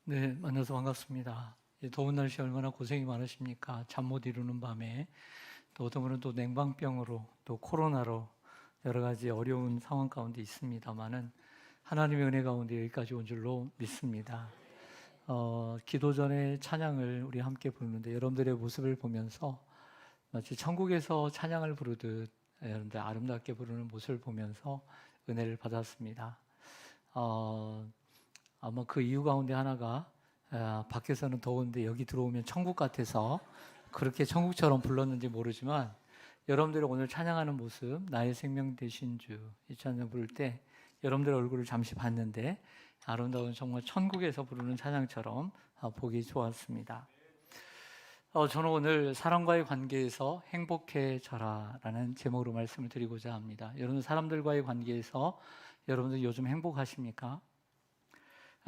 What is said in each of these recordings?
네, 만나서 반갑습니다. 이 더운 날씨 얼마나 고생이 많으십니까? 잠 못 이루는 밤에 또 어떤 분은 또 냉방병으로 또 코로나로 여러 가지 어려운 상황 가운데 있습니다만은 하나님의 은혜 가운데 여기까지 온 줄로 믿습니다. 기도 전에 찬양을 우리 함께 부르는데 여러분들의 모습을 보면서 마치 천국에서 찬양을 부르듯 여러분들 아름답게 부르는 모습을 보면서 은혜를 받았습니다. 어, 아마 그 이유 가운데 하나가 밖에서는 더운데 여기 들어오면 천국 같아서 그렇게 천국처럼 불렀는지 모르지만 여러분들이 오늘 찬양하는 모습, 나의 생명 되신 주 이 찬양 부를 때 여러분들 얼굴을 잠시 봤는데 아름다운 정말 천국에서 부르는 찬양처럼 보기 좋았습니다. 저는 오늘 사람과의 관계에서 행복해져라라는 제목으로 말씀을 드리고자 합니다. 여러분 사람들과의 관계에서 여러분들 요즘 행복하십니까?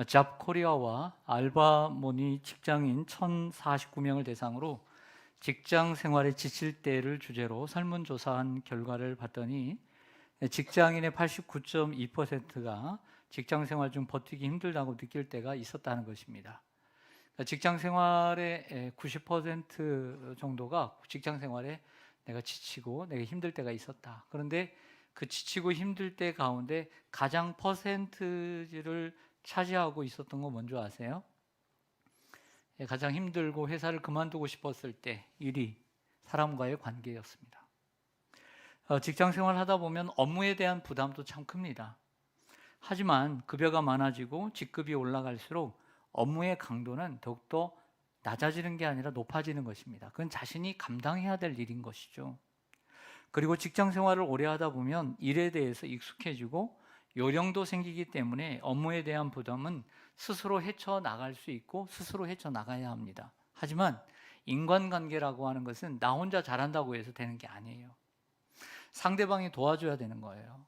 잡코리아와 알바모니 직장인 1,049명을 대상으로 직장 생활에 지칠 때를 주제로 설문조사한 결과를 봤더니 직장인의 89.2%가 직장 생활 중 버티기 힘들다고 느낄 때가 있었다는 것입니다. 직장 생활의 90% 정도가 직장 생활에 내가 지치고 내가 힘들 때가 있었다. 그런데 그 지치고 힘들 때 가운데 가장 퍼센트를 차지하고 있었던 거 뭔지 아세요? 가장 힘들고 회사를 그만두고 싶었을 때 1위 사람과의 관계였습니다. 직장 생활 하다 보면 업무에 대한 부담도 참 큽니다. 하지만 급여가 많아지고 직급이 올라갈수록 업무의 강도는 더욱더 낮아지는 게 아니라 높아지는 것입니다. 그건 자신이 감당해야 될 일인 것이죠. 그리고 직장 생활을 오래 하다 보면 일에 대해서 익숙해지고 요령도 생기기 때문에 업무에 대한 부담은 스스로 헤쳐나갈 수 있고 스스로 헤쳐나가야 합니다. 하지만 인간관계라고 하는 것은 나 혼자 잘한다고 해서 되는 게 아니에요. 상대방이 도와줘야 되는 거예요.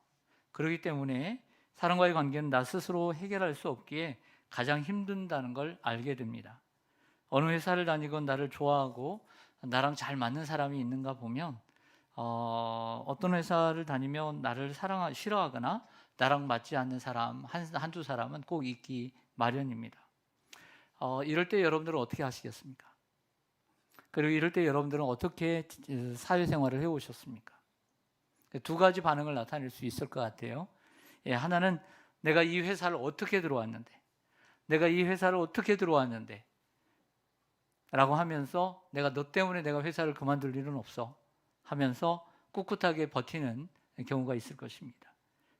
그렇기 때문에 사람과의 관계는 나 스스로 해결할 수 없기에 가장 힘든다는 걸 알게 됩니다. 어느 회사를 다니건 나를 좋아하고 나랑 잘 맞는 사람이 있는가 보면 어떤 회사를 다니면 나를 싫어하거나 나랑 맞지 않는 사람 한두 사람은 꼭 있기 마련입니다. 이럴 때 여러분들은 어떻게 하시겠습니까? 그리고 이럴 때 여러분들은 어떻게 사회생활을 해오셨습니까? 두 가지 반응을 나타낼 수 있을 것 같아요. 하나는 내가 이 회사를 어떻게 들어왔는데 라고 하면서 내가 너 때문에 내가 회사를 그만둘 일은 없어 하면서 꿋꿋하게 버티는 경우가 있을 것입니다.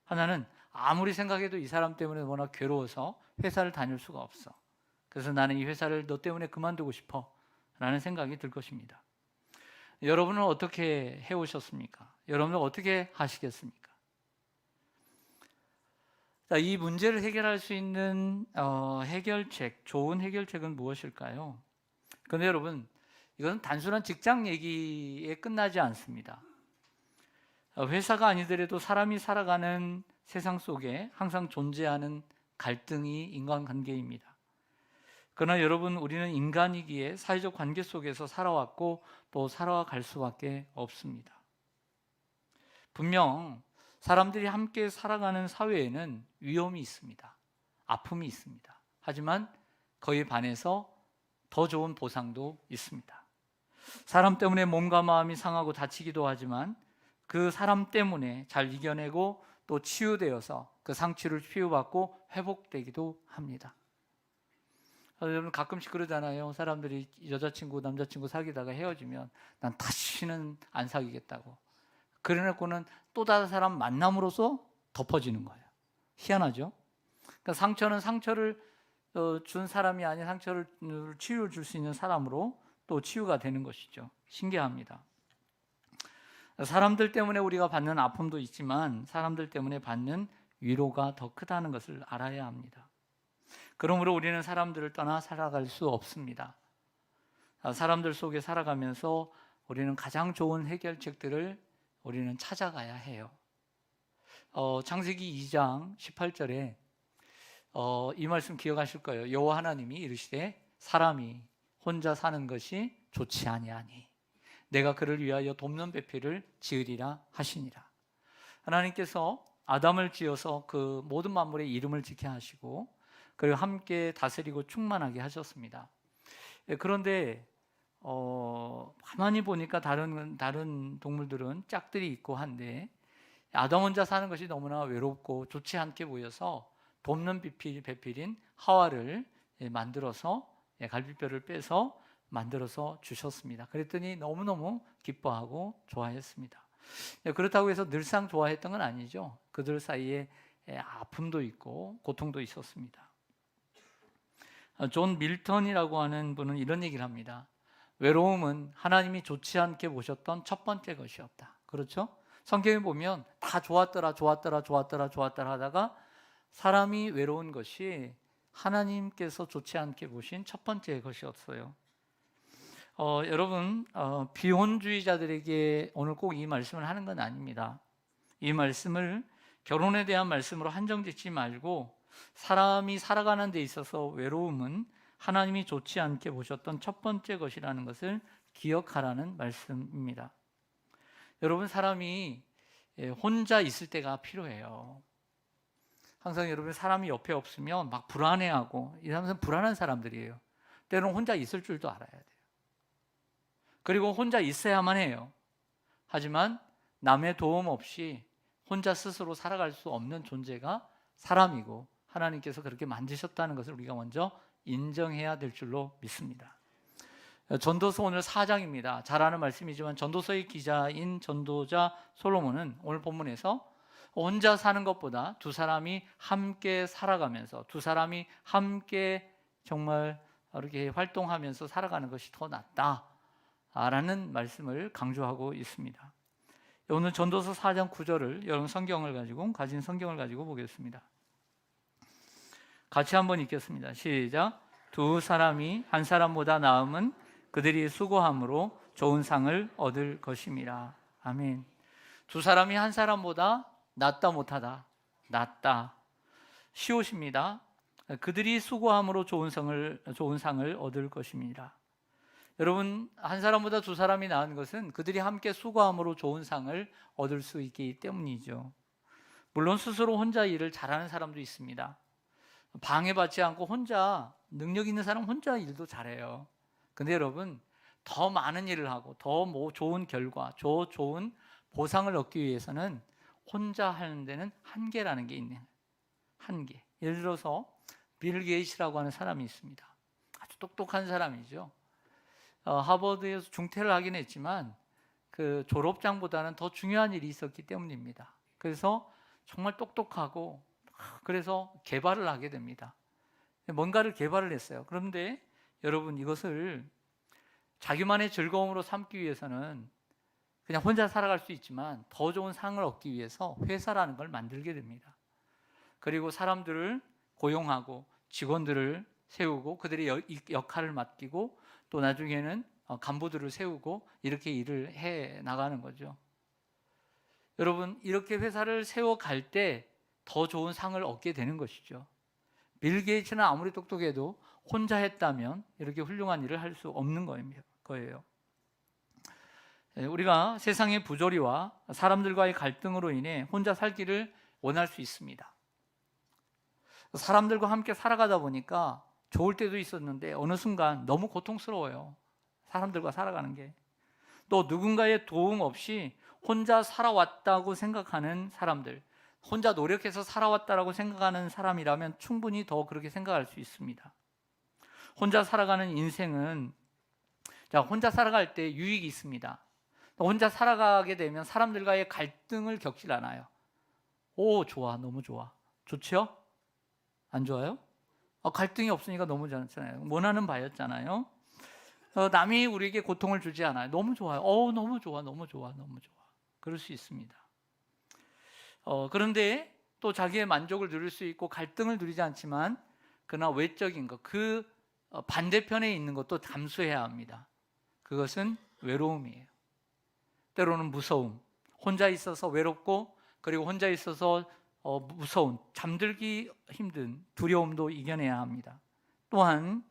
하나는 아무리 생각해도 이 사람 때문에 워낙 괴로워서 회사를 다닐 수가 없어. 그래서 나는 이 회사를 너 때문에 그만두고 싶어 라는 생각이 들 것입니다. 여러분은 어떻게 해오셨습니까? 여러분은 어떻게 하시겠습니까? 자, 이 문제를 해결할 수 있는 좋은 해결책은 무엇일까요? 그런데 여러분, 이건 단순한 직장 얘기에 끝나지 않습니다. 회사가 아니더라도 사람이 살아가는 세상 속에 항상 존재하는 갈등이 인간관계입니다. 그러나 여러분, 우리는 인간이기에 사회적 관계 속에서 살아왔고 또 살아갈 수밖에 없습니다. 분명 사람들이 함께 살아가는 사회에는 위험이 있습니다. 아픔이 있습니다. 하지만 그에 반해서 더 좋은 보상도 있습니다. 사람 때문에 몸과 마음이 상하고 다치기도 하지만 그 사람 때문에 잘 이겨내고 또 치유되어서 그 상처를 치유받고 회복되기도 합니다. 여러분 가끔씩 그러잖아요. 사람들이 여자친구, 남자친구 사귀다가 헤어지면 난 다시는 안 사귀겠다고. 그래놓고는 또 다른 사람 만남으로써 덮어지는 거예요. 희한하죠? 그러니까 상처는 상처를 준 사람이 아닌 상처를 치유를 줄 수 있는 사람으로 또 치유가 되는 것이죠. 신기합니다. 사람들 때문에 우리가 받는 아픔도 있지만 사람들 때문에 받는 위로가 더 크다는 것을 알아야 합니다. 그러므로 우리는 사람들을 떠나 살아갈 수 없습니다. 사람들 속에 살아가면서 우리는 가장 좋은 해결책들을 우리는 찾아가야 해요. 창세기 2장 18절에 이 말씀 기억하실 거예요. 여호와 하나님이 이르시되 사람이 혼자 사는 것이 좋지 아니하니 내가 그를 위하여 돕는 배필을 지으리라 하시니라. 하나님께서 아담을 지어서 그 모든 만물의 이름을 지게 하시고 그리고 함께 다스리고 충만하게 하셨습니다. 그런데 가만히 보니까 다른 동물들은 짝들이 있고 한데 아담 혼자 사는 것이 너무나 외롭고 좋지 않게 보여서 돕는 배필인 하와를 만들어서 갈비뼈를 빼서 만들어서 주셨습니다. 그랬더니 너무너무 기뻐하고 좋아했습니다. 그렇다고 해서 늘상 좋아했던 건 아니죠. 그들 사이에 아픔도 있고 고통도 있었습니다. 존 밀턴이라고 하는 분은 이런 얘기를 합니다. 외로움은 하나님이 좋지 않게 보셨던 첫 번째 것이었다. 그렇죠? 성경에 보면 다 좋았더라 하다가 사람이 외로운 것이 하나님께서 좋지 않게 보신 첫 번째 것이었어요. 여러분, 비혼주의자들에게 오늘 꼭 이 말씀을 하는 건 아닙니다. 이 말씀을 결혼에 대한 말씀으로 한정짓지 말고 사람이 살아가는 데 있어서 외로움은 하나님이 좋지 않게 보셨던 첫 번째 것이라는 것을 기억하라는 말씀입니다. 여러분, 사람이 혼자 있을 때가 필요해요. 항상 여러분, 사람이 옆에 없으면 막 불안해하고, 이 사람은 불안한 사람들이에요. 때로는 혼자 있을 줄도 알아야 돼요. 그리고 혼자 있어야만 해요. 하지만 남의 도움 없이 혼자 스스로 살아갈 수 없는 존재가 사람이고 하나님께서 그렇게 만드셨다는 것을 우리가 먼저 인정해야 될 줄로 믿습니다. 전도서 오늘 4장입니다. 잘 아는 말씀이지만 전도서의 기자인 전도자 솔로몬은 오늘 본문에서 혼자 사는 것보다 두 사람이 함께 살아가면서 두 사람이 함께 정말 이렇게 활동하면서 살아가는 것이 더 낫다라는 말씀을 강조하고 있습니다. 오늘 전도서 4장 9절을 여러분 가진 성경을 가지고 보겠습니다. 같이 한번 읽겠습니다. 시작. 두 사람이 한 사람보다 나음은 그들이 수고함으로 좋은 상을 얻을 것임이라. 아멘. 두 사람이 한 사람보다 낫다 못하다. 낫다. 시옷입니다. 그들이 수고함으로 좋은 상을 얻을 것입니다. 여러분, 한 사람보다 두 사람이 나은 것은 그들이 함께 수고함으로 좋은 상을 얻을 수 있기 때문이죠. 물론 스스로 혼자 일을 잘하는 사람도 있습니다. 방해받지 않고 혼자 능력 있는 사람 혼자 일도 잘해요. 근데 여러분, 더 많은 일을 하고 더 좋은 결과, 좋은 보상을 얻기 위해서는 혼자 하는 데는 한계라는 게 있는 한계. 예를 들어서 빌 게이츠라고 하는 사람이 있습니다. 아주 똑똑한 사람이죠. 하버드에서 중퇴를 하긴 했지만 그 졸업장보다는 더 중요한 일이 있었기 때문입니다. 그래서 정말 똑똑하고 그래서 개발을 하게 됩니다. 뭔가를 개발을 했어요. 그런데 여러분, 이것을 자기만의 즐거움으로 삼기 위해서는 그냥 혼자 살아갈 수 있지만 더 좋은 상을 얻기 위해서 회사라는 걸 만들게 됩니다. 그리고 사람들을 고용하고 직원들을 세우고 그들의 역할을 맡기고 또 나중에는 간부들을 세우고 이렇게 일을 해 나가는 거죠. 여러분, 이렇게 회사를 세워갈 때 더 좋은 상을 얻게 되는 것이죠. 빌 게이츠는 아무리 똑똑해도 혼자 했다면 이렇게 훌륭한 일을 할 수 없는 거예요. 우리가 세상의 부조리와 사람들과의 갈등으로 인해 혼자 살기를 원할 수 있습니다. 사람들과 함께 살아가다 보니까 좋을 때도 있었는데 어느 순간 너무 고통스러워요. 사람들과 살아가는 게. 또 누군가의 도움 없이 혼자 살아왔다고 생각하는 사람들, 혼자 노력해서 살아왔다라고 생각하는 사람이라면 충분히 더 그렇게 생각할 수 있습니다. 혼자 살아가는 인생은 혼자 살아갈 때 유익이 있습니다. 혼자 살아가게 되면 사람들과의 갈등을 겪질 않아요. 오, 좋아, 너무 좋아. 좋죠? 안 좋아요? 갈등이 없으니까 너무 좋잖아요. 원하는 바였잖아요. 남이 우리에게 고통을 주지 않아요. 너무 좋아요. 너무 좋아. 그럴 수 있습니다. 그런데 또 자기의 만족을 누릴 수 있고 갈등을 누리지 않지만 그러나 외적인 것, 그 반대편에 있는 것도 감수해야 합니다. 그것은 외로움이에요. 때로는 무서움, 혼자 있어서 외롭고 그리고 혼자 있어서 무서운, 잠들기 힘든 두려움도 이겨내야 합니다. 또한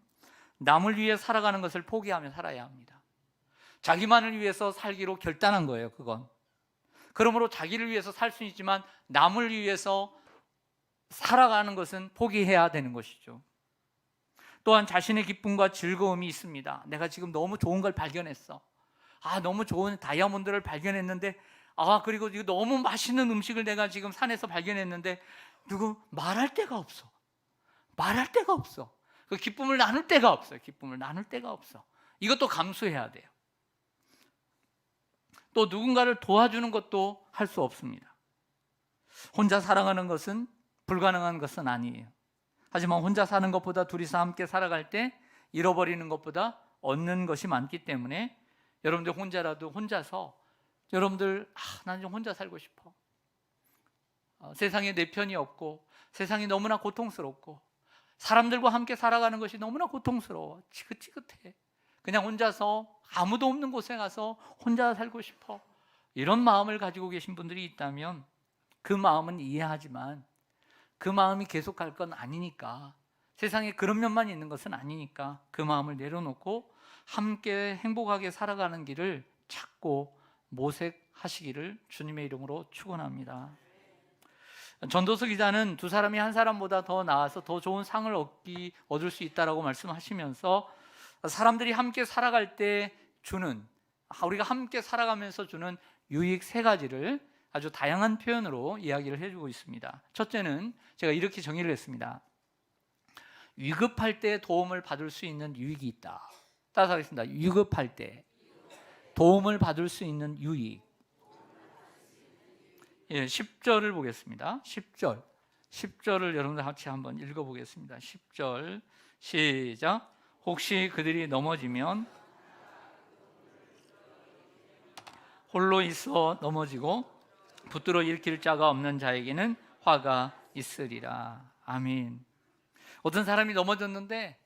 남을 위해 살아가는 것을 포기하며 살아야 합니다. 자기만을 위해서 살기로 결단한 거예요, 그건. 그러므로 자기를 위해서 살 수 있지만 남을 위해서 살아가는 것은 포기해야 되는 것이죠. 또한 자신의 기쁨과 즐거움이 있습니다. 내가 지금 너무 좋은 걸 발견했어. 너무 좋은 다이아몬드를 발견했는데, 그리고 이거 너무 맛있는 음식을 내가 지금 산에서 발견했는데, 누구 말할 데가 없어. 말할 데가 없어. 그 기쁨을 나눌 데가 없어요. 기쁨을 나눌 데가 없어. 이것도 감수해야 돼요. 또 누군가를 도와주는 것도 할 수 없습니다. 혼자 살아가는 것은 불가능한 것은 아니에요. 하지만 혼자 사는 것보다 둘이서 함께 살아갈 때 잃어버리는 것보다 얻는 것이 많기 때문에 여러분들 혼자라도 혼자서 여러분들 난 좀 혼자 살고 싶어. 세상에 내 편이 없고 세상이 너무나 고통스럽고 사람들과 함께 살아가는 것이 너무나 고통스러워. 지긋지긋해. 그냥 혼자서 아무도 없는 곳에 가서 혼자 살고 싶어. 이런 마음을 가지고 계신 분들이 있다면 그 마음은 이해하지만 그 마음이 계속 갈 건 아니니까, 세상에 그런 면만 있는 것은 아니니까 그 마음을 내려놓고 함께 행복하게 살아가는 길을 찾고 모색하시기를 주님의 이름으로 축원합니다. 전도서 기자는 두 사람이 한 사람보다 더 나아서 더 좋은 상을 얻을 수 있다라고 말씀하시면서 사람들이 함께 살아갈 때 주는, 우리가 함께 살아가면서 주는 유익 세 가지를 아주 다양한 표현으로 이야기를 해주고 있습니다. 첫째는 제가 이렇게 정의를 했습니다. 위급할 때 도움을 받을 수 있는 유익이 있다. 따라서 하겠습니다. 위급할 때 도움을 받을 수 있는 유익. 10절을 보겠습니다. 10절을 여러분들 같이 한번 읽어보겠습니다. 10절 시작. 혹시 그들이 넘어지면 홀로 있어 넘어지고 붙들어 일으킬 자가 없는 자에게는 화가 있으리라. 아멘. 어떤 사람이 넘어졌는데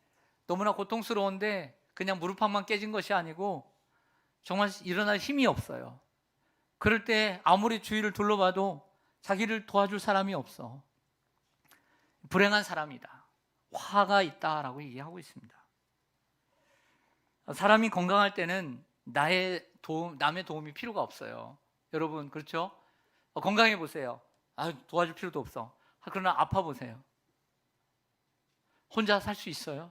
너무나 고통스러운데 그냥 무릎팍만 깨진 것이 아니고 정말 일어날 힘이 없어요. 그럴 때 아무리 주위를 둘러봐도 자기를 도와줄 사람이 없어. 불행한 사람이다. 화가 있다라고 얘기하고 있습니다. 사람이 건강할 때는 남의 도움이 필요가 없어요. 여러분 그렇죠? 건강해 보세요. 도와줄 필요도 없어. 그러나 아파 보세요. 혼자 살 수 있어요?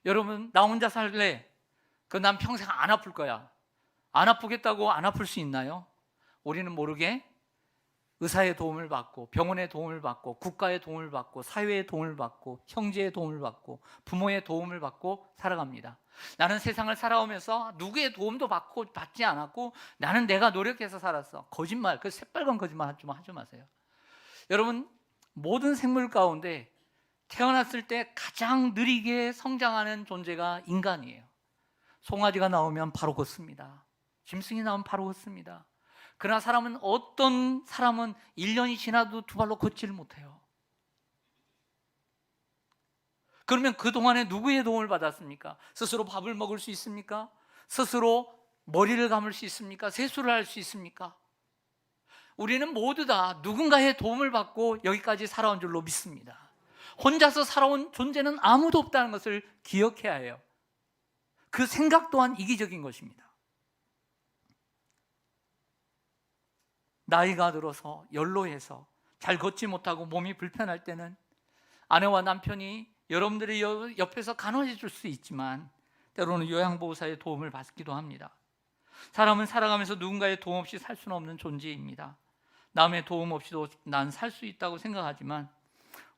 여러분 나 혼자 살래? 난 평생 안 아플 거야. 안 아프겠다고 안 아플 수 있나요? 우리는 모르게 의사의 도움을 받고 병원의 도움을 받고 국가의 도움을 받고 사회의 도움을 받고 형제의 도움을 받고 부모의 도움을 받고 살아갑니다. 나는 세상을 살아오면서 누구의 도움도 받지 않았고 나는 내가 노력해서 살았어. 거짓말, 그 새빨간 거짓말 좀 하지 마세요. 여러분 모든 생물 가운데 태어났을 때 가장 느리게 성장하는 존재가 인간이에요. 송아지가 나오면 바로 걷습니다. 짐승이 나오면 바로 걷습니다. 그러나 어떤 사람은 1년이 지나도 두 발로 걷지를 못해요. 그러면 그동안에 누구의 도움을 받았습니까? 스스로 밥을 먹을 수 있습니까? 스스로 머리를 감을 수 있습니까? 세수를 할 수 있습니까? 우리는 모두 다 누군가의 도움을 받고 여기까지 살아온 줄로 믿습니다. 혼자서 살아온 존재는 아무도 없다는 것을 기억해야 해요. 그 생각 또한 이기적인 것입니다. 나이가 들어서 연로해서 잘 걷지 못하고 몸이 불편할 때는 아내와 남편이 여러분들이 옆에서 간호해 줄 수 있지만 때로는 요양보호사의 도움을 받기도 합니다. 사람은 살아가면서 누군가의 도움 없이 살 수는 없는 존재입니다. 남의 도움 없이도 난 살 수 있다고 생각하지만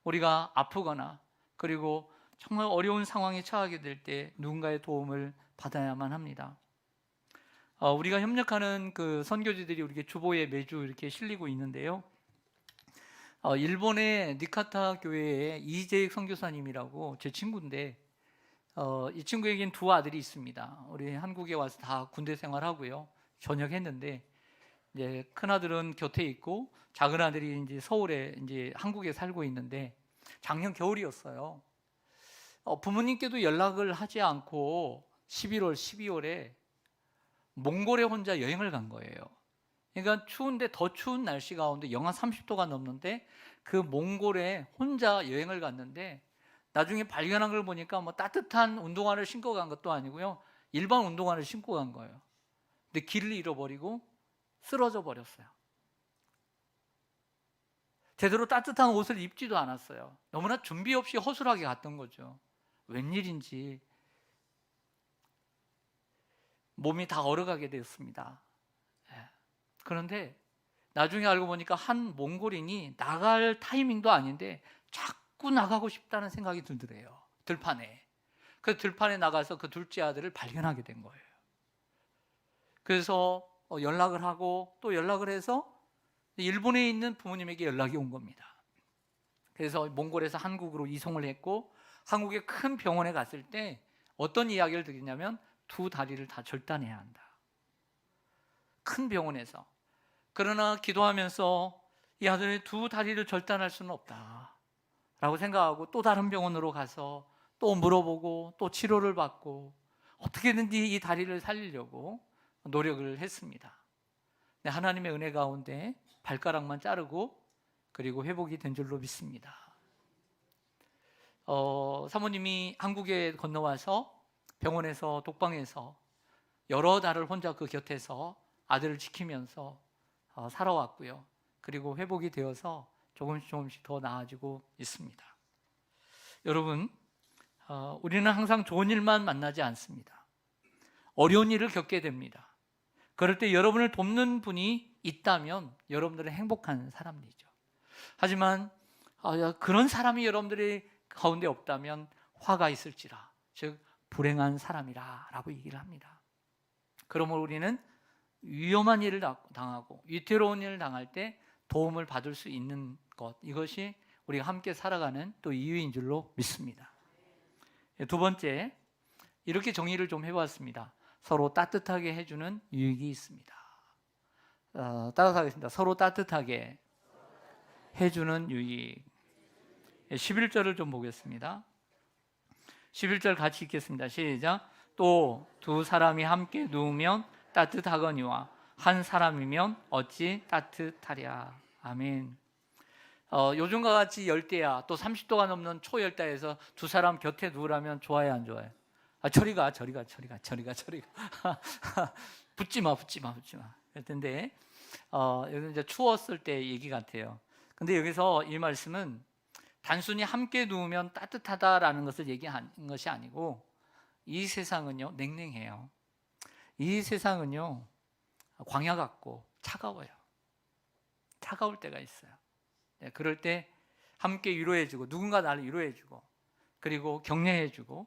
우리가 아프거나 그리고 정말 어려운 상황에 처하게 될 때 누군가의 도움을 받아야만 합니다. 우리가 협력하는 그 선교지들이 우리 주보에 매주 이렇게 실리고 있는데요. 일본의 니카타 교회의 이재익 선교사님이라고 제 친구인데 이 친구에겐 두 아들이 있습니다. 우리 한국에 와서 다 군대 생활하고요. 전역했는데 이제 큰 아들은 곁에 있고 작은 아들이 이제 서울에 이제 한국에 살고 있는데 작년 겨울이었어요. 부모님께도 연락을 하지 않고 11월, 12월에 몽골에 혼자 여행을 간 거예요. 그러니까 추운데 더 추운 날씨 가운데 영하 30도가 넘는데 그 몽골에 혼자 여행을 갔는데 나중에 발견한 걸 보니까 뭐 따뜻한 운동화를 신고 간 것도 아니고요. 일반 운동화를 신고 간 거예요. 근데 길을 잃어버리고 쓰러져 버렸어요. 제대로 따뜻한 옷을 입지도 않았어요. 너무나 준비 없이 허술하게 갔던 거죠. 웬일인지 몸이 다 얼어가게 되었습니다. 그런데 나중에 알고 보니까 한 몽골인이 나갈 타이밍도 아닌데 자꾸 나가고 싶다는 생각이 들더래요. 들판에. 그 들판에 나가서 그 둘째 아들을 발견하게 된 거예요. 그래서 연락을 하고 또 연락을 해서 일본에 있는 부모님에게 연락이 온 겁니다. 그래서 몽골에서 한국으로 이송을 했고 한국의 큰 병원에 갔을 때 어떤 이야기를 듣겠냐면 두 다리를 다 절단해야 한다. 큰 병원에서. 그러나 기도하면서 이 아들의 두 다리를 절단할 수는 없다 라고 생각하고 또 다른 병원으로 가서 또 물어보고 또 치료를 받고 어떻게든지 이 다리를 살리려고 노력을 했습니다. 하나님의 은혜 가운데 발가락만 자르고 그리고 회복이 된 줄로 믿습니다. 사모님이 한국에 건너와서 병원에서 독방에서 여러 달을 혼자 그 곁에서 아들을 지키면서 살아왔고요. 그리고 회복이 되어서 조금씩 더 나아지고 있습니다. 여러분, 우리는 항상 좋은 일만 만나지 않습니다. 어려운 일을 겪게 됩니다. 그럴 때 여러분을 돕는 분이 있다면 여러분들은 행복한 사람이죠. 하지만 그런 사람이 여러분들의 가운데 없다면 화가 있을지라, 즉 불행한 사람이라 라고 얘기를 합니다. 그러므로 우리는 위험한 일을 당하고 위태로운 일을 당할 때 도움을 받을 수 있는 것, 이것이 우리가 함께 살아가는 또 이유인 줄로 믿습니다. 두 번째, 이렇게 정의를 좀 해봤습니다. 서로 따뜻하게 해주는 유익이 있습니다. 따라하겠습니다. 서로 따뜻하게 해주는 유익. 11절을 좀 보겠습니다. 11절 같이 읽겠습니다. 시작. 또 두 사람이 함께 누우면 따뜻하거니와 한 사람이면 어찌 따뜻하랴. 아멘. 요즘과 같이 열대야 또 30도가 넘는 초열대에서 두 사람 곁에 누우라면 좋아요, 안 좋아요? 저리 가. 붙지 마. 그럴 텐데 여기 이제 추웠을 때 얘기 같아요. 근데 여기서 이 말씀은 단순히 함께 누우면 따뜻하다라는 것을 얘기하는 것이 아니고, 이 세상은요 냉랭해요. 이 세상은요 광야 같고 차가워요. 차가울 때가 있어요. 그럴 때 함께 위로해주고, 누군가 나를 위로해주고, 그리고 격려해주고,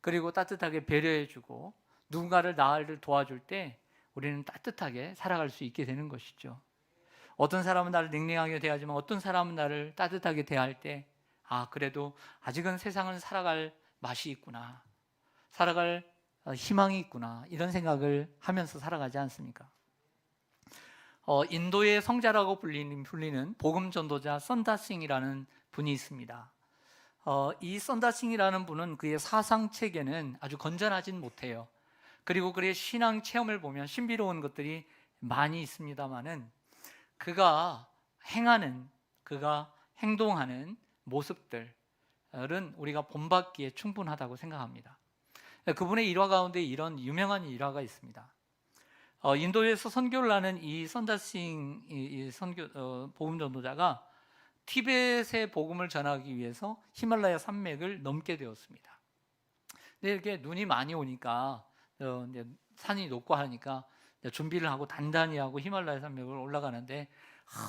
그리고 따뜻하게 배려해주고, 누군가를 나를 도와줄 때 우리는 따뜻하게 살아갈 수 있게 되는 것이죠. 어떤 사람은 나를 냉랭하게 대하지만 어떤 사람은 나를 따뜻하게 대할 때, 그래도 아직은 세상은 살아갈 맛이 있구나, 살아갈 희망이 있구나, 이런 생각을 하면서 살아가지 않습니까? 인도의 성자라고 불리는 복음 전도자 선다싱이라는 분이 있습니다. 이 선다싱이라는 분은 그의 사상 체계는 아주 건전하진 못해요. 그리고 그의 신앙 체험을 보면 신비로운 것들이 많이 있습니다만은, 그가 행동하는 모습들은 우리가 본받기에 충분하다고 생각합니다. 그분의 일화 가운데 이런 유명한 일화가 있습니다. 인도에서 선교를 하는 이 선다싱 복음 전도자가 티벳의 복음을 전하기 위해서 히말라야 산맥을 넘게 되었습니다. 근데 이렇게 눈이 많이 오니까 이제 산이 높고 하니까 준비를 하고 단단히 하고 히말라야 산맥을 올라가는데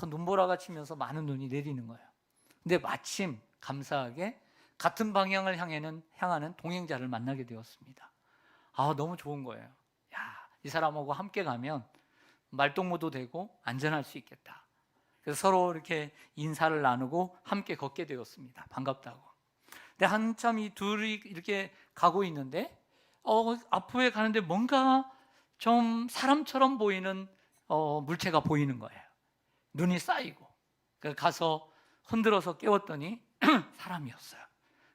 눈보라가 치면서 많은 눈이 내리는 거예요. 근데 마침 감사하게 같은 방향을 향하는 동행자를 만나게 되었습니다. 너무 좋은 거예요. 이 사람하고 함께 가면 말동무도 되고 안전할 수 있겠다. 그래서 서로 이렇게 인사를 나누고 함께 걷게 되었습니다. 반갑다고. 근데 한참 이 둘이 이렇게 가고 있는데 앞에 가는데 뭔가 좀 사람처럼 보이는 물체가 보이는 거예요. 눈이 쌓이고. 그래서 가서 흔들어서 깨웠더니 사람이었어요.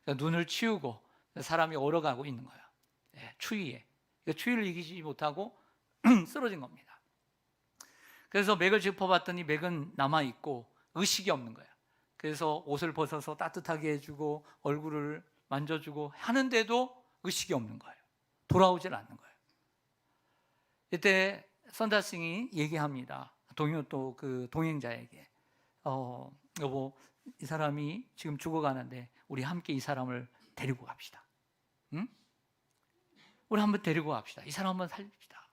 그러니까 눈을 치우고 사람이 얼어가고 있는 거예요. 추위에. 추위를 이기지 못하고 쓰러진 겁니다. 그래서 맥을 짚어봤더니 맥은 남아있고 의식이 없는 거예요. 그래서 옷을 벗어서 따뜻하게 해주고 얼굴을 만져주고 하는데도 의식이 없는 거예요. 돌아오질 않는 거예요. 이때 선다싱이 얘기합니다. 또 그 동행자에게 여보, 이 사람이 지금 죽어가는데 우리 함께 이 사람을 데리고 갑시다. 응? 우리 한번 데리고 갑시다. 이 사람 한번 살립시다.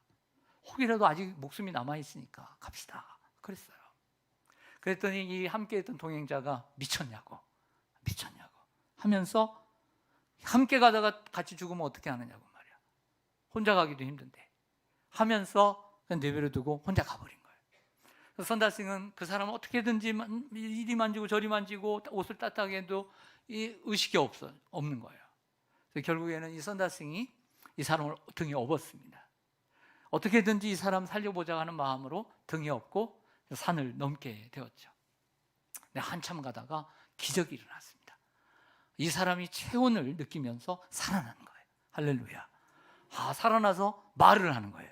혹이라도 아직 목숨이 남아있으니까 갑시다. 그랬어요. 그랬더니 이 함께 했던 동행자가 미쳤냐고 하면서, 함께 가다가 같이 죽으면 어떻게 하느냐고 말이야. 혼자 가기도 힘든데 하면서 그냥 내버려 두고 혼자 가버린 거예요. 선다싱은 그 사람은 어떻게든지 이리 만지고 저리 만지고 옷을 따뜻하게 해도 이 의식이 없는 거예요. 그래서 결국에는 이 선다싱이 이 사람을 등에 업었습니다. 어떻게든지 이 사람 살려보자 하는 마음으로 등에 업고 산을 넘게 되었죠. 근데 한참 가다가 기적이 일어났습니다. 이 사람이 체온을 느끼면서 살아나는 거예요. 할렐루야. 살아나서 말을 하는 거예요.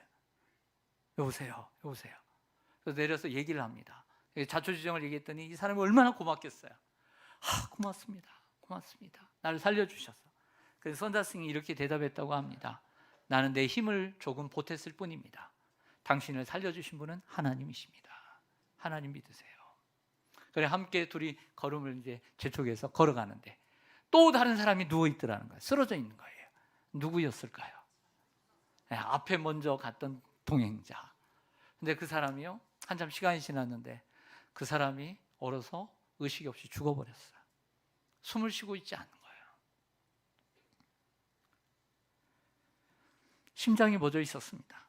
여보세요. 그래서 내려서 얘기를 합니다. 자초지종을 얘기했더니 이 사람이 얼마나 고맙겠어요. 고맙습니다. 나를 살려주셔서. 그래서 선다싱이 이렇게 대답했다고 합니다. 나는 내 힘을 조금 보탰을 뿐입니다. 당신을 살려주신 분은 하나님이십니다. 하나님 믿으세요. 그래 함께 둘이 걸음을 이제 재촉해서 걸어가는데 또 다른 사람이 누워 있더라는 거예요. 쓰러져 있는 거예요. 누구였을까요? 앞에 먼저 갔던 동행자. 근데 그 사람이요, 한참 시간이 지났는데 그 사람이 얼어서 의식이 없이 죽어버렸어요. 숨을 쉬고 있지 않는 거예요. 심장이 멎어 있었습니다.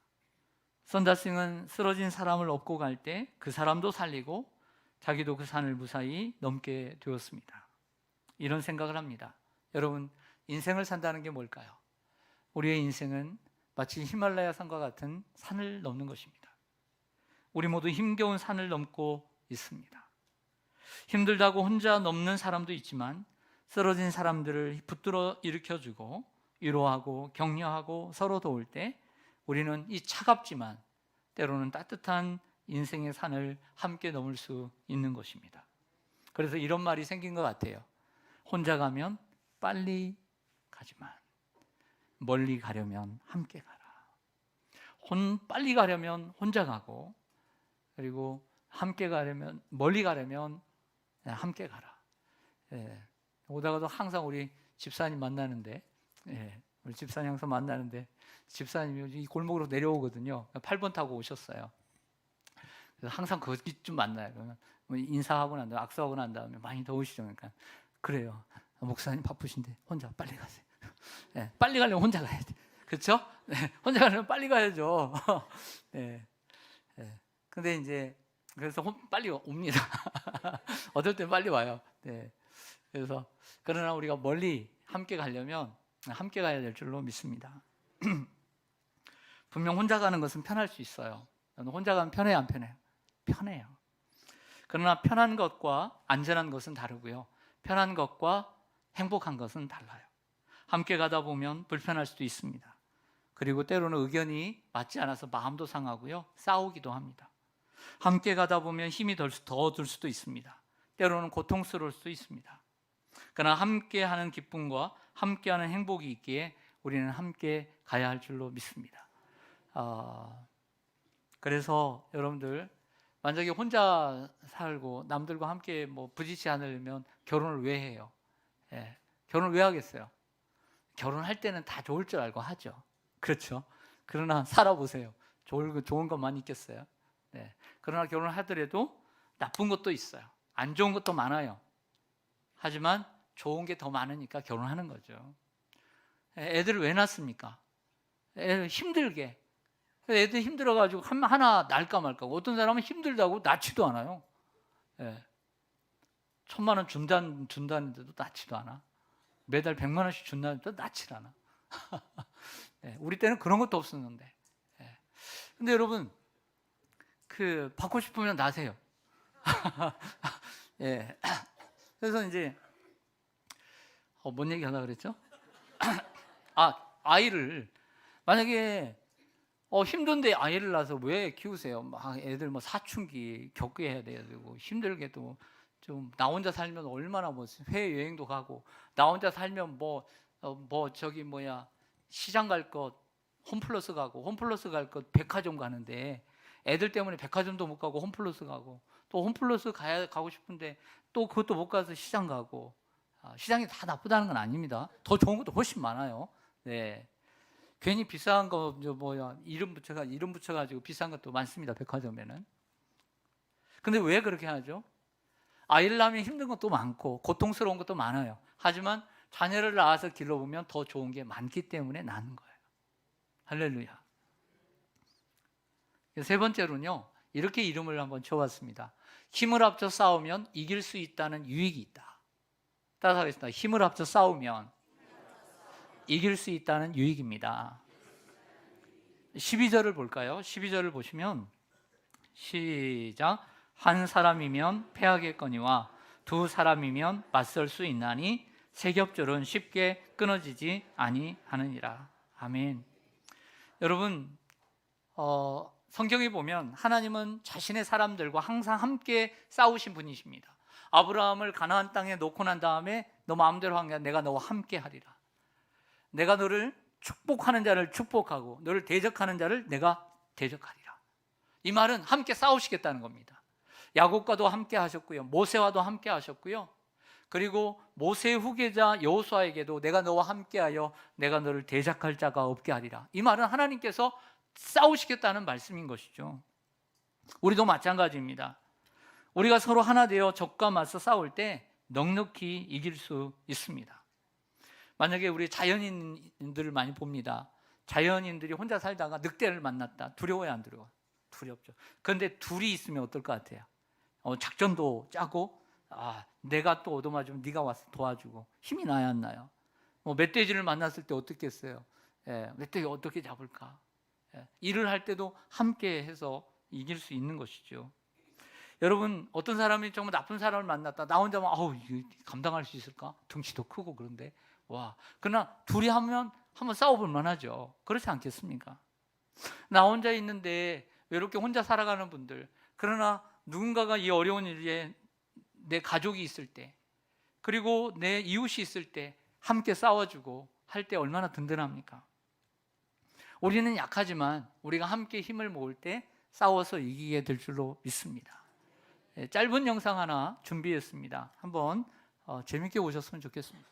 선다싱은 쓰러진 사람을 업고 갈 때 그 사람도 살리고 자기도 그 산을 무사히 넘게 되었습니다. 이런 생각을 합니다. 여러분, 인생을 산다는 게 뭘까요? 우리의 인생은 마치 히말라야 산과 같은 산을 넘는 것입니다. 우리 모두 힘겨운 산을 넘고 있습니다. 힘들다고 혼자 넘는 사람도 있지만 쓰러진 사람들을 붙들어 일으켜주고 위로하고 격려하고 서로 도울 때 우리는 이 차갑지만 때로는 따뜻한 인생의 산을 함께 넘을 수 있는 것입니다. 그래서 이런 말이 생긴 것 같아요. 혼자 가면 빨리 가지만 멀리 가려면 함께 가라. 빨리 가려면 혼자 가고, 그리고 함께 가려면, 멀리 가려면 함께 가라. 오다가도 항상 우리 집사님 만나는데, 우리 집사님 항상 만나는데 집사님이 이 골목으로 내려오거든요. 8번 타고 오셨어요. 그래서 항상 거기쯤 만나요. 그러면 인사하고 난 다음에, 악수하고 난 다음에 많이 더우시죠. 그러니까 그래요. 목사님 바쁘신데 혼자 빨리 가세요. 빨리 가려면 혼자 가야 돼. 그렇죠? 혼자 가려면 빨리 가야죠. 근데 이제 그래서 빨리 옵니다. 어떨 땐 빨리 와요. 그래서 그러나 우리가 멀리 함께 가려면 함께 가야 될 줄로 믿습니다. 분명 혼자 가는 것은 편할 수 있어요. 혼자 가면 편해요, 안 편해요? 편해요. 그러나 편한 것과 안전한 것은 다르고요. 편한 것과 행복한 것은 달라요. 함께 가다 보면 불편할 수도 있습니다. 그리고 때로는 의견이 맞지 않아서 마음도 상하고요. 싸우기도 합니다. 함께 가다 보면 힘이 더 들 수도 있습니다. 때로는 고통스러울 수도 있습니다. 그러나 함께하는 기쁨과 함께하는 행복이 있기에 우리는 함께 가야 할 줄로 믿습니다. 그래서 여러분들, 만약에 혼자 살고 남들과 함께 부딪히지 않으려면 결혼을 왜 해요? 결혼을 왜 하겠어요? 결혼할 때는 다 좋을 줄 알고 하죠. 그렇죠? 그러나 살아보세요. 좋은 것만 있겠어요? 그러나 결혼을 하더라도 나쁜 것도 있어요. 안 좋은 것도 많아요. 하지만 좋은 게 더 많으니까 결혼하는 거죠. 애들을 왜 낳습니까? 애들 힘들게. 애들 힘들어가지고 하나 날까 말까. 어떤 사람은 힘들다고 낳지도 않아요. 1,000만 원 준다는데도 낳지도 않아. 매달 100만 원씩 준다는데도 낳지도 않아. 우리 때는 그런 것도 없었는데. 근데 여러분, 받고 싶으면 낳으세요. 그래서 이제 뭔 얘기 하려고 그랬죠? 아이를 만약에 힘든데 아이를 낳아서 왜 키우세요? 막 애들 사춘기 겪게 해야 되고 힘들게도 좀 나 혼자 살면 얼마나 해외 여행도 가고, 나 혼자 살면 시장 갈 것 홈플러스 가고, 홈플러스 갈 것 백화점 가는데 애들 때문에 백화점도 못 가고 홈플러스 가고 또 홈플러스 가고 싶은데 또 그것도 못 가서 시장 가고. 시장이 다 나쁘다는 건 아닙니다. 더 좋은 것도 훨씬 많아요. 네. 괜히 비싼 거 뭐야 이름 붙여가지고 비싼 것도 많습니다. 백화점에는. 근데 왜 그렇게 하죠? 아이를 낳으면 힘든 것도 많고 고통스러운 것도 많아요. 하지만 자녀를 낳아서 길러보면 더 좋은 게 많기 때문에 낳는 거예요. 할렐루야. 세 번째로는요, 이렇게 이름을 한번 지어봤습니다. 힘을 합쳐 싸우면 이길 수 있다는 유익이 있다. 따라서 하겠습니다. 힘을 합쳐 싸우면 이길 수 있다는 유익입니다. 12절을 볼까요? 12절을 보시면 시작. 한 사람이면 패하겠거니와 두 사람이면 맞설 수 있나니 세 겹줄은 쉽게 끊어지지 아니하느니라. 아멘. 여러분, 성경에 보면 하나님은 자신의 사람들과 항상 함께 싸우신 분이십니다. 아브라함을 가나안 땅에 놓고 난 다음에 너 마음대로 한 게 아니라 내가 너와 함께 하리라. 내가 너를 축복하는 자를 축복하고 너를 대적하는 자를 내가 대적하리라. 이 말은 함께 싸우시겠다는 겁니다. 야곱과도 함께 하셨고요, 모세와도 함께 하셨고요, 그리고 모세의 후계자 여호수아에게도 내가 너와 함께하여 내가 너를 대적할 자가 없게 하리라. 이 말은 하나님께서 싸우시겠다는 말씀인 것이죠. 우리도 마찬가지입니다. 우리가 서로 하나 되어 적과 맞서 싸울 때 넉넉히 이길 수 있습니다. 만약에 우리 자연인들을 많이 봅니다. 자연인들이 혼자 살다가 늑대를 만났다. 두려워요, 안 두려워? 두렵죠. 그런데 둘이 있으면 어떨 것 같아요? 작전도 짜고, 내가 또 얻어맞으면 네가 와서 도와주고, 힘이 나야 안 나요? 멧돼지를 만났을 때 어떻게 했어요? 멧돼지 어떻게 잡을까? 일을 할 때도 함께 해서 이길 수 있는 것이죠. 여러분, 어떤 사람이 정말 나쁜 사람을 만났다. 나 혼자만 이거 감당할 수 있을까? 덩치도 크고 그런데 그러나 둘이 하면 한번 싸워볼 만하죠. 그렇지 않겠습니까? 나 혼자 있는데 외롭게 혼자 살아가는 분들, 그러나 누군가가 이 어려운 일에 내 가족이 있을 때, 그리고 내 이웃이 있을 때 함께 싸워주고 할 때 얼마나 든든합니까? 우리는 약하지만 우리가 함께 힘을 모을 때 싸워서 이기게 될 줄로 믿습니다. 짧은 영상 하나 준비했습니다. 한번 재밌게 보셨으면 좋겠습니다.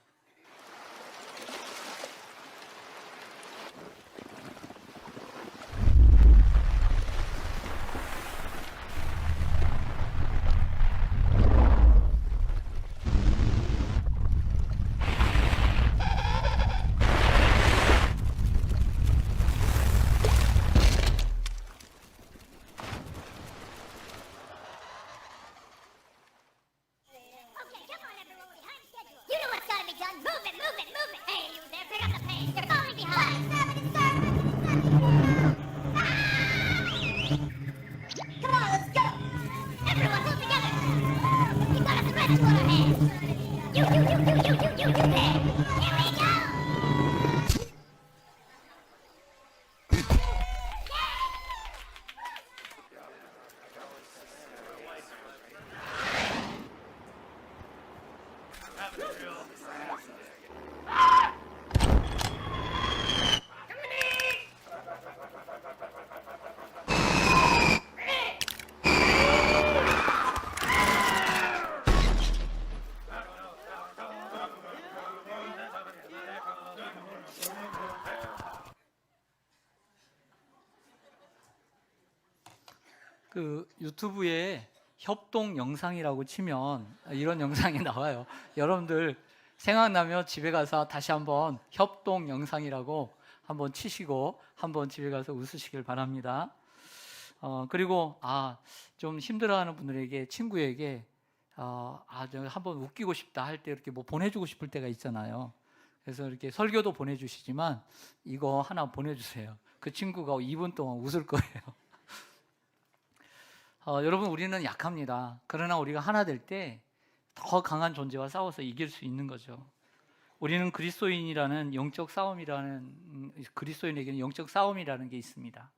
그 유튜브에 협동 영상이라고 치면 이런 영상이 나와요. 여러분들 생각나면 집에 가서 다시 한번 협동 영상이라고 한번 치시고 한번 집에 가서 웃으시길 바랍니다. 그리고 좀 힘들어하는 분들에게, 친구에게 한번 웃기고 싶다 할 때 이렇게 보내주고 싶을 때가 있잖아요. 그래서 이렇게 설교도 보내주시지만 이거 하나 보내주세요. 그 친구가 2분 동안 웃을 거예요. 여러분, 우리는 약합니다. 그러나 우리가 하나 될 때 더 강한 존재와 싸워서 이길 수 있는 거죠. 우리는 그리스도인에게는 영적 싸움이라는 게 있습니다.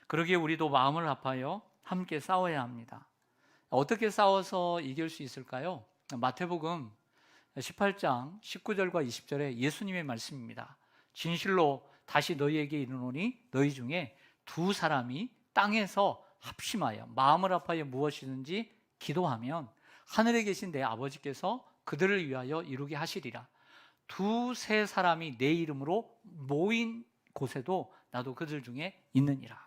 그러기에 우리도 마음을 합하여 함께 싸워야 합니다. 어떻게 싸워서 이길 수 있을까요? 마태복음 18장 19절과 20절에 예수님의 말씀입니다. 진실로 다시 너희에게 이르노니 너희 중에 두 사람이 땅에서 합심하여 마음을 합하여 무엇이든지 기도하면 하늘에 계신 내 아버지께서 그들을 위하여 이루게 하시리라. 두세 사람이 내 이름으로 모인 곳에도 나도 그들 중에 있느니라.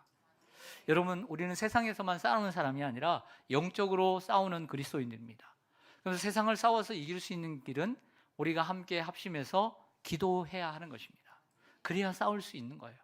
여러분, 우리는 세상에서만 싸우는 사람이 아니라 영적으로 싸우는 그리스도인들입니다. 그래서 세상을 싸워서 이길 수 있는 길은 우리가 함께 합심해서 기도해야 하는 것입니다. 그래야 싸울 수 있는 거예요.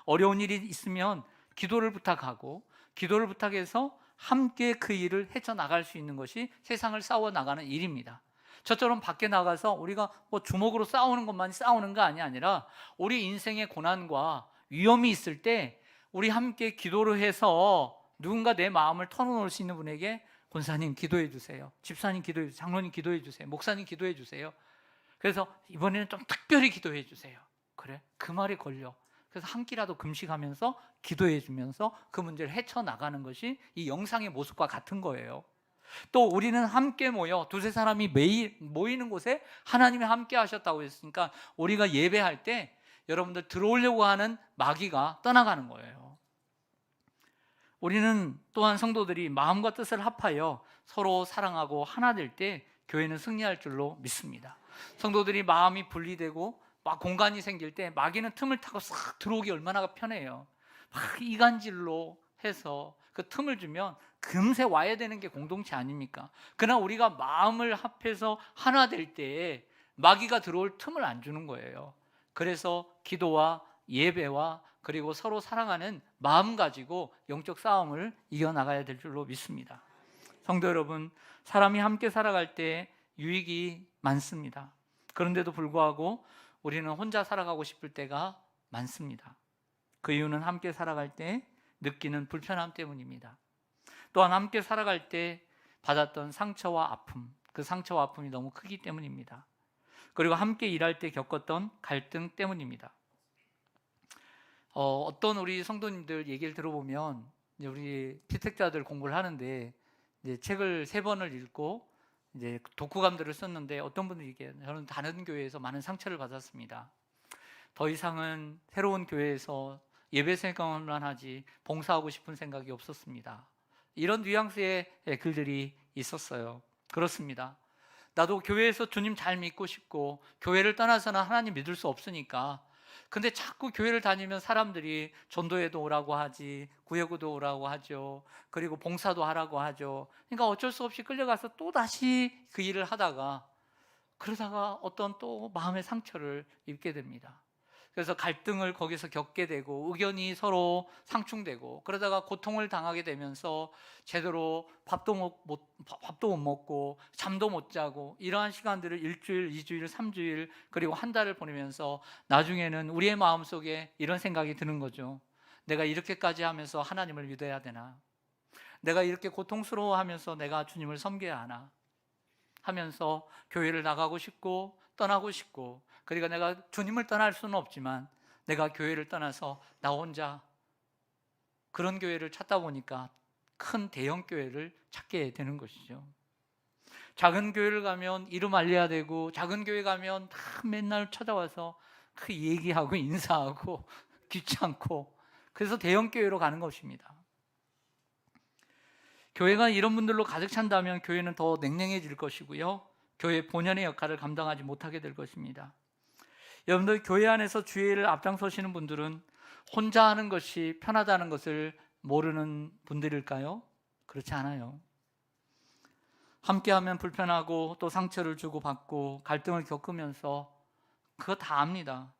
어려운 일이 있으면 기도를 부탁하고, 기도를 부탁해서 함께 그 일을 헤쳐나갈 수 있는 것이 세상을 싸워나가는 일입니다. 저처럼 밖에 나가서 우리가 뭐 주먹으로 싸우는 것만 싸우는 거 아니라 우리 인생의 고난과 위험이 있을 때 우리 함께 기도를 해서 누군가 내 마음을 털어놓을 수 있는 분에게 권사님 기도해 주세요, 집사님 기도해 주세요, 장로님 기도해 주세요, 목사님 기도해 주세요. 그래서 이번에는 좀 특별히 기도해 주세요. 그래? 그 말이 걸려. 그래서 한 끼라도 금식하면서 기도해 주면서 그 문제를 헤쳐나가는 것이 이 영상의 모습과 같은 거예요. 또 우리는 함께 모여 두세 사람이 매일 모이는 곳에 하나님이 함께 하셨다고 했으니까 우리가 예배할 때 여러분들 들어오려고 하는 마귀가 떠나가는 거예요. 우리는 또한 성도들이 마음과 뜻을 합하여 서로 사랑하고 하나 될 때 교회는 승리할 줄로 믿습니다. 성도들이 마음이 분리되고 막 공간이 생길 때 마귀는 틈을 타고 싹 들어오기 얼마나 편해요. 막 이간질로 해서 그 틈을 주면 금세 와야 되는 게 공동체 아닙니까? 그러나 우리가 마음을 합해서 하나 될 때에 마귀가 들어올 틈을 안 주는 거예요. 그래서 기도와 예배와 그리고 서로 사랑하는 마음 가지고 영적 싸움을 이겨나가야 될 줄로 믿습니다. 성도 여러분, 사람이 함께 살아갈 때 유익이 많습니다. 그런데도 불구하고 우리는 혼자 살아가고 싶을 때가 많습니다. 그 이유는 함께 살아갈 때 느끼는 불편함 때문입니다. 또한 함께 살아갈 때 받았던 상처와 아픔, 그 상처와 아픔이 너무 크기 때문입니다. 그리고 함께 일할 때 겪었던 갈등 때문입니다. 어떤 우리 성도님들 얘기를 들어보면 이제 우리 피택자들 공부를 하는데 이제 책을 3번을 읽고 이제 독후감들을 썼는데 어떤 분들이 얘기해요. 저는 다른 교회에서 많은 상처를 받았습니다. 더 이상은 새로운 교회에서 예배 생각만 하지 봉사하고 싶은 생각이 없었습니다. 이런 뉘앙스의 글들이 있었어요. 그렇습니다. 나도 교회에서 주님 잘 믿고 싶고 교회를 떠나서는 하나님 믿을 수 없으니까, 근데 자꾸 교회를 다니면 사람들이 전도회도 오라고 하지, 구역구도 오라고 하죠. 그리고 봉사도 하라고 하죠. 그러니까 어쩔 수 없이 끌려가서 또다시 그 일을 하다가 그러다가 어떤 또 마음의 상처를 입게 됩니다. 그래서 갈등을 거기서 겪게 되고 의견이 서로 상충되고 그러다가 고통을 당하게 되면서 제대로 밥도 못 먹고 잠도 못 자고 이러한 시간들을 1주일, 2주일, 3주일 그리고 한 달을 보내면서 나중에는 우리의 마음속에 이런 생각이 드는 거죠. 내가 이렇게까지 하면서 하나님을 믿어야 되나? 내가 이렇게 고통스러워하면서 내가 주님을 섬겨야 하나? 하면서 교회를 나가고 싶고 떠나고 싶고, 그러니까 내가 주님을 떠날 수는 없지만 내가 교회를 떠나서 나 혼자 그런 교회를 찾다 보니까 큰 대형 교회를 찾게 되는 것이죠. 작은 교회를 가면 이름 알려야 되고, 작은 교회 가면 다 맨날 찾아와서 그 얘기하고 인사하고 귀찮고, 그래서 대형 교회로 가는 것입니다. 교회가 이런 분들로 가득 찬다면 교회는 더 냉랭해질 것이고요, 교회 본연의 역할을 감당하지 못하게 될 것입니다. 여러분들, 교회 안에서 주일을 앞장서시는 분들은 혼자 하는 것이 편하다는 것을 모르는 분들일까요? 그렇지 않아요. 함께하면 불편하고 또 상처를 주고받고 갈등을 겪으면서 그거 다 압니다.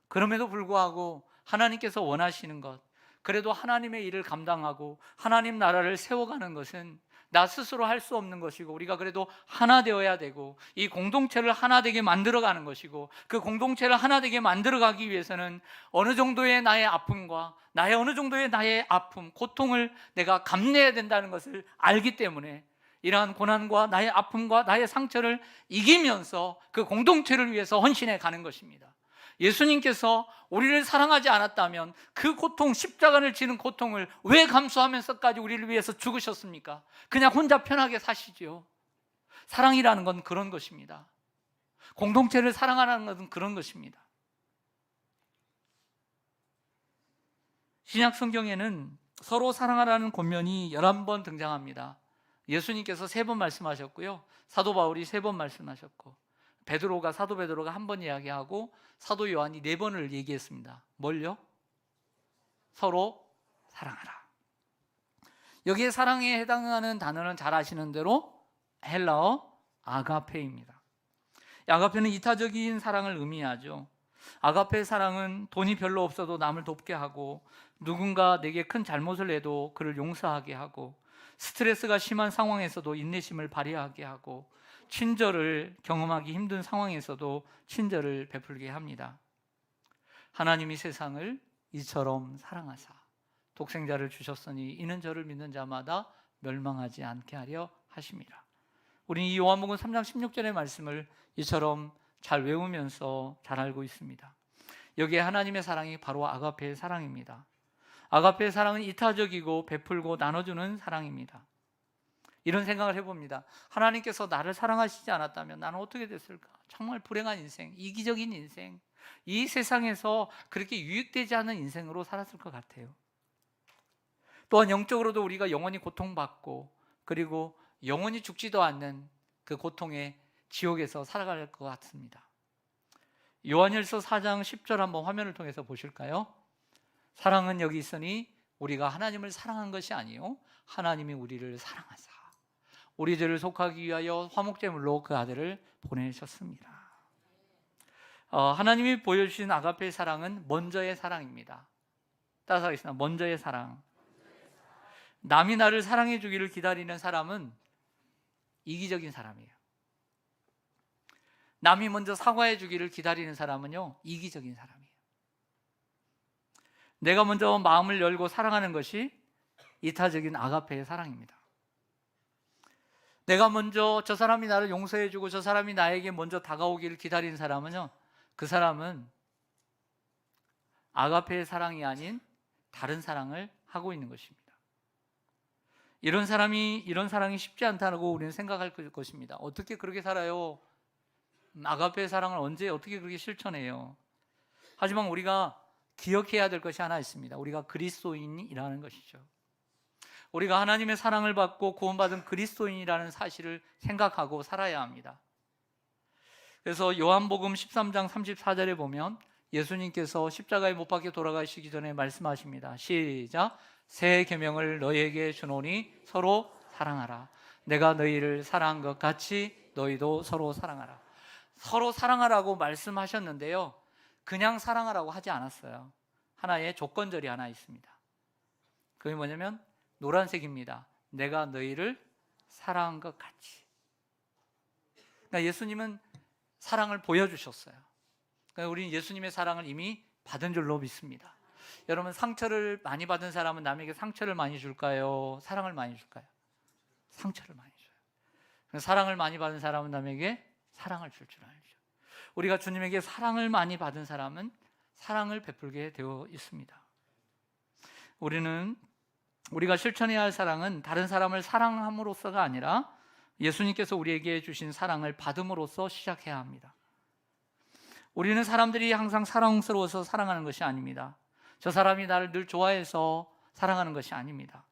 그럼에도 불구하고 하나님께서 원하시는 것, 그래도 하나님의 일을 감당하고 하나님 나라를 세워가는 것은 나 스스로 할 수 없는 것이고, 우리가 그래도 하나 되어야 되고 이 공동체를 하나 되게 만들어가는 것이고, 그 공동체를 하나 되게 만들어가기 위해서는 어느 정도의 나의 아픔과 어느 정도의 나의 아픔, 고통을 내가 감내해야 된다는 것을 알기 때문에 이러한 고난과 나의 아픔과 나의 상처를 이기면서 그 공동체를 위해서 헌신해 가는 것입니다. 예수님께서 우리를 사랑하지 않았다면 그 고통, 십자가를 지는 고통을 왜 감수하면서까지 우리를 위해서 죽으셨습니까? 그냥 혼자 편하게 사시죠. 사랑이라는 건 그런 것입니다. 공동체를 사랑하는 것은 그런 것입니다. 신약 성경에는 서로 사랑하라는 권면이 11번 등장합니다. 예수님께서 3번 말씀하셨고요, 사도 바울이 3번 말씀하셨고, 사도 베드로가 1번 이야기하고 사도 요한이 4번을 얘기했습니다. 뭘요? 서로 사랑하라. 여기에 사랑에 해당하는 단어는 잘 아시는 대로 헬라어 아가페입니다. 아가페는 이타적인 사랑을 의미하죠. 아가페의 사랑은 돈이 별로 없어도 남을 돕게 하고, 누군가 내게 큰 잘못을 해도 그를 용서하게 하고, 스트레스가 심한 상황에서도 인내심을 발휘하게 하고, 친절을 경험하기 힘든 상황에서도 친절을 베풀게 합니다. 하나님이 세상을 이처럼 사랑하사 독생자를 주셨으니 이는 저를 믿는 자마다 멸망하지 않게 하려 하심이라. 우리는 이 요한복음 3장 16절의 말씀을 이처럼 잘 외우면서 잘 알고 있습니다. 여기에 하나님의 사랑이 바로 아가페의 사랑입니다. 아가페의 사랑은 이타적이고 베풀고 나눠주는 사랑입니다. 이런 생각을 해봅니다. 하나님께서 나를 사랑하시지 않았다면 나는 어떻게 됐을까? 정말 불행한 인생, 이기적인 인생, 이 세상에서 그렇게 유익되지 않는 인생으로 살았을 것 같아요. 또한 영적으로도 우리가 영원히 고통받고, 그리고 영원히 죽지도 않는 그 고통의 지옥에서 살아갈 것 같습니다. 요한일서 4장 10절 한번 화면을 통해서 보실까요? 사랑은 여기 있으니 우리가 하나님을 사랑한 것이 아니요 하나님이 우리를 사랑하사 우리 죄를 속하기 위하여 화목제물로 그 아들을 보내셨습니다. 하나님이 보여주신 아가페의 사랑은 먼저의 사랑입니다. 따라서 하겠습니다. 먼저의 사랑. 남이 나를 사랑해 주기를 기다리는 사람은 이기적인 사람이에요. 남이 먼저 사과해 주기를 기다리는 사람은요, 이기적인 사람이에요. 내가 먼저 마음을 열고 사랑하는 것이 이타적인 아가페의 사랑입니다. 내가 먼저 저 사람이 나를 용서해 주고 저 사람이 나에게 먼저 다가오기를 기다리는 사람은요, 그 사람은 아가페의 사랑이 아닌 다른 사랑을 하고 있는 것입니다. 이런 사랑이 쉽지 않다고 우리는 생각할 것입니다. 어떻게 그렇게 살아요? 아가페의 사랑을 언제 어떻게 그렇게 실천해요? 하지만 우리가 기억해야 될 것이 하나 있습니다. 우리가 그리스도인이라는 것이죠. 우리가 하나님의 사랑을 받고 구원받은 그리스도인이라는 사실을 생각하고 살아야 합니다. 그래서 요한복음 13장 34절에 보면 예수님께서 십자가에 못 박혀 돌아가시기 전에 말씀하십니다. 시작. 새 계명을 너희에게 주노니 서로 사랑하라. 내가 너희를 사랑한 것 같이 너희도 서로 사랑하라. 서로 사랑하라고 말씀하셨는데요, 그냥 사랑하라고 하지 않았어요. 하나의 조건절이 하나 있습니다. 그게 뭐냐면 노란색입니다. 내가 너희를 사랑한 것 같이. 그러니까 예수님은 사랑을 보여주셨어요. 그러니까 우리는 예수님의 사랑을 이미 받은 줄로 믿습니다. 여러분, 상처를 많이 받은 사람은 남에게 상처를 많이 줄까요? 사랑을 많이 줄까요? 상처를 많이 줘요. 사랑을 많이 받은 사람은 남에게 사랑을 줄 줄 알죠. 우리가 주님에게 사랑을 많이 받은 사람은 사랑을 베풀게 되어 있습니다. 우리가 실천해야 할 사랑은 다른 사람을 사랑함으로써가 아니라 예수님께서 우리에게 주신 사랑을 받음으로써 시작해야 합니다. 우리는 사람들이 항상 사랑스러워서 사랑하는 것이 아닙니다. 저 사람이 나를 늘 좋아해서 사랑하는 것이 아닙니다.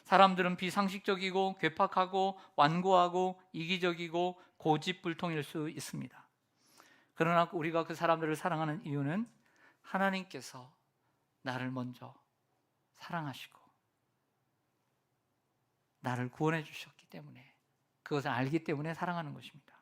사람들은 비상식적이고 괴팍하고 완고하고 이기적이고 고집불통일 수 있습니다. 그러나 우리가 그 사람들을 사랑하는 이유는 하나님께서 나를 먼저 사랑하시고 나를 구원해 주셨기 때문에, 그것을 알기 때문에 사랑하는 것입니다.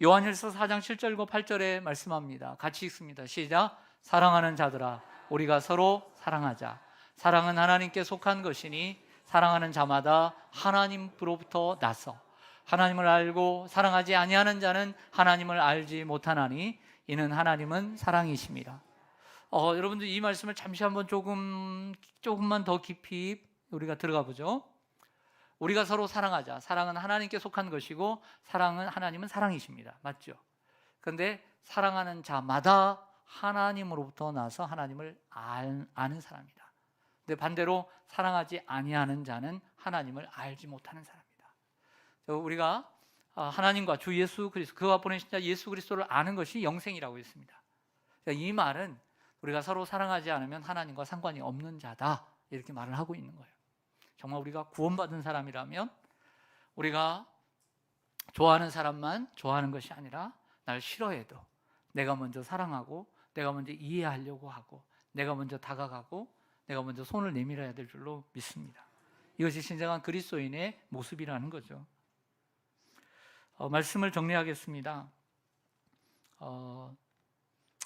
요한일서 4장 7절과 8절에 말씀합니다. 같이 읽습니다. 시작. 사랑하는 자들아 우리가 서로 사랑하자. 사랑은 하나님께 속한 것이니 사랑하는 자마다 하나님으로부터 나서 하나님을 알고 사랑하지 아니하는 자는 하나님을 알지 못하나니 이는 하나님은 사랑이십니다. 여러분들 이 말씀을 잠시 한번 조금만 더 깊이 우리가 들어가 보죠. 우리가 서로 사랑하자. 사랑은 하나님께 속한 것이고 하나님은 사랑이십니다. 맞죠? 그런데 사랑하는 자마다 하나님으로부터 나서 하나님을 아는 사람이다. 근데 반대로 사랑하지 아니하는 자는 하나님을 알지 못하는 사람이다. 우리가 하나님과 주 예수 그리스도, 그가 보내신 자 예수 그리스도를 아는 것이 영생이라고 했습니다. 이 말은 우리가 서로 사랑하지 않으면 하나님과 상관이 없는 자다, 이렇게 말을 하고 있는 거예요. 정말 우리가 구원받은 사람이라면 우리가 좋아하는 사람만 좋아하는 것이 아니라 날 싫어해도 내가 먼저 사랑하고 내가 먼저 이해하려고 하고 내가 먼저 다가가고 내가 먼저 손을 내밀어야 될 줄로 믿습니다. 이것이 진정한 그리스도인의 모습이라는 거죠. 말씀을 정리하겠습니다.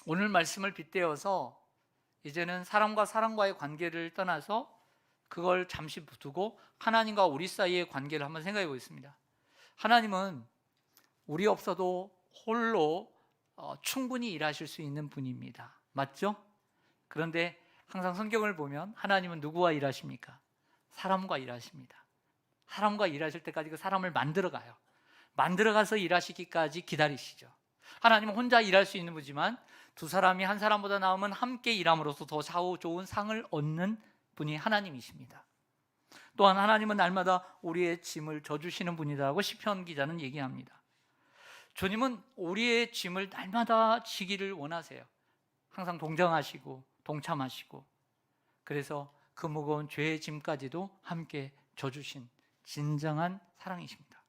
오늘 말씀을 빗대어서 이제는 사람과 사람과의 관계를 떠나서 그걸 잠시 두고 하나님과 우리 사이의 관계를 한번 생각해 보겠습니다. 하나님은 우리 없어도 홀로 충분히 일하실 수 있는 분입니다. 맞죠? 그런데 항상 성경을 보면 하나님은 누구와 일하십니까? 사람과 일하십니다. 사람과 일하실 때까지 그 사람을 만들어 가요. 만들어 가서 일하시기까지 기다리시죠. 하나님은 혼자 일할 수 있는 분이지만 두 사람이 한 사람보다 나으면 함께 일함으로써 더 좌우 좋은 상을 얻는 분이 하나님이십니다. 또한 하나님은 날마다 우리의 짐을 져주시는 분이라고 시편 기자는 얘기합니다. 주님은 우리의 짐을 날마다 지기를 원하세요. 항상 동정하시고 동참하시고, 그래서 그 무거운 죄의 짐까지도 함께 져주신 진정한 사랑이십니다.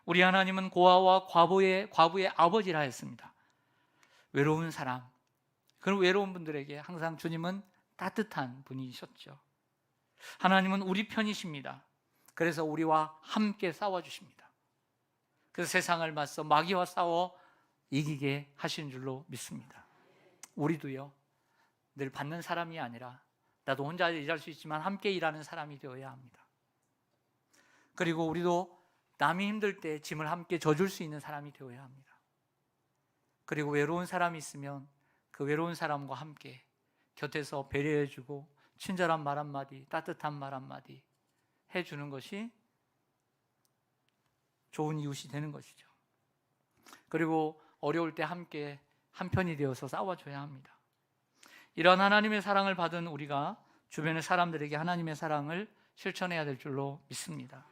우리 하나님은 고아와 과부의 아버지라 했습니다. 외로운 사람, 그런 외로운 분들에게 항상 주님은 따뜻한 분이셨죠. 하나님은 우리 편이십니다. 그래서 우리와 함께 싸워주십니다. 그래서 세상을 맞서 마귀와 싸워 이기게 하신 줄로 믿습니다. 우리도요, 늘 받는 사람이 아니라 나도 혼자 일할 수 있지만 함께 일하는 사람이 되어야 합니다. 그리고 우리도 남이 힘들 때 짐을 함께 져줄 수 있는 사람이 되어야 합니다. 그리고 외로운 사람이 있으면 그 외로운 사람과 함께 곁에서 배려해주고 친절한 말 한마디, 따뜻한 말 한마디 해주는 것이 좋은 이웃이 되는 것이죠. 그리고 어려울 때 함께 한편이 되어서 싸워줘야 합니다. 이런 하나님의 사랑을 받은 우리가 주변의 사람들에게 하나님의 사랑을 실천해야 될 줄로 믿습니다.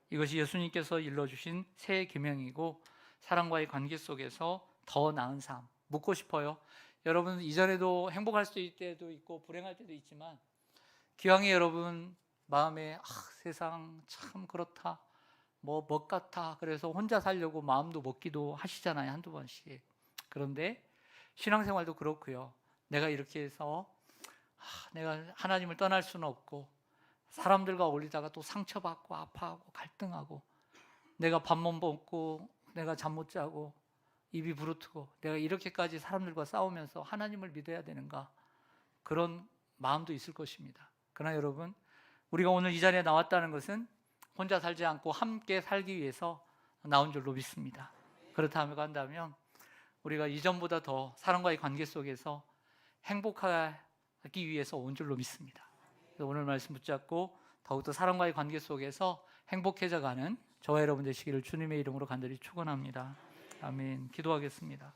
이것이 예수님께서 일러주신 새 계명이고 사랑과의 관계 속에서 더 나은 삶, 묻고 싶어요. 여러분, 이전에도 행복할 때도 있고 불행할 때도 있지만 기왕에 여러분 마음에 세상 참 그렇다, 뭐 같아, 그래서 혼자 살려고 마음도 먹기도 하시잖아요, 한두 번씩. 그런데 신앙생활도 그렇고요. 내가 이렇게 해서 내가 하나님을 떠날 수는 없고 사람들과 어울리다가 또 상처받고 아파하고 갈등하고 내가 밥 못 먹고 내가 잠 못 자고 입이 부르트고 내가 이렇게까지 사람들과 싸우면서 하나님을 믿어야 되는가, 그런 마음도 있을 것입니다. 그러나 여러분, 우리가 오늘 이 자리에 나왔다는 것은 혼자 살지 않고 함께 살기 위해서 나온 줄로 믿습니다. 그렇다고 한다면 우리가 이전보다 더 사람과의 관계 속에서 행복하기 위해서 온 줄로 믿습니다. 그래서 오늘 말씀 붙잡고 더욱더 사람과의 관계 속에서 행복해져가는 저와 여러분 되시기를 주님의 이름으로 간절히 축원합니다. 아멘. 기도하겠습니다.